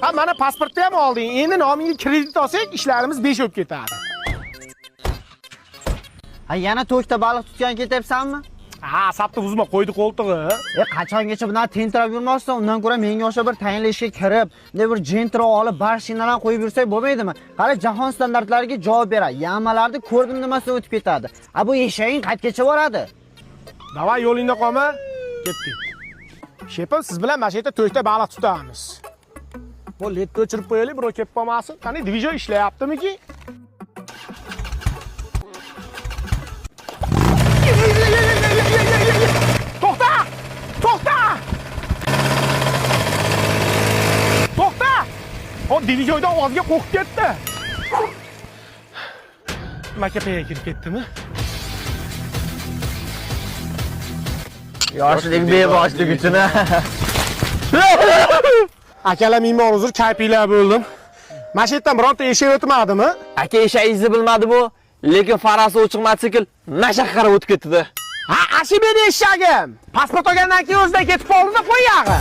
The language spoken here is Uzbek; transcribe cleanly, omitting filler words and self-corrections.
Ha, mana pasportni ham olding. Endi nomingga kredit olsak, ishlarimiz 5 o'tib ketadi. Ha, yana to'kda baliq tutgan ketyapsanmi? Ha, asabni buzma, qo'ydi qo'ltig'i. Qachongacha bunaqa tentirab yurmasdan, undan ko'ra menga o'sha bir tayinli ishga kirib, bir jentro olib, barshinadan qo'yib yursak bo'lmaydimi? Qara, jahon standartlariga javob beradi. Yamalarni ko'rdim nimasidan o'tib ketadi. Bu eshaging qayergacha boradi? Davay, yo'lingda qolma. Ketdik. Shepim, siz bilan mana shu yerda to'kda baliq tutamiz. Bu letni o'chirib qo'yaylik, birov kelib qolmasin. Qani, dvijo ishlayaptimi-ki? To'xta! To'xta! To'xta! O divijoyda ovozga qo'rqib ketdi. Makapaga kirib ketdimi? Yoshlik beboshlik uchun. Akalar, mingmon uzr, kaypinglar bo'ldim. Mana shu yerdan bironta eshak o'tmadimi? Aka, eshagingizni bilmadi bu, lekin farasi o'chiq mototsikl nashaqa qarab o'tib ketdi-da. Ha, ashi meni eshagim. Pasport olgandan keyin o'zidan ketib qoldi-da, qo'y yag'i.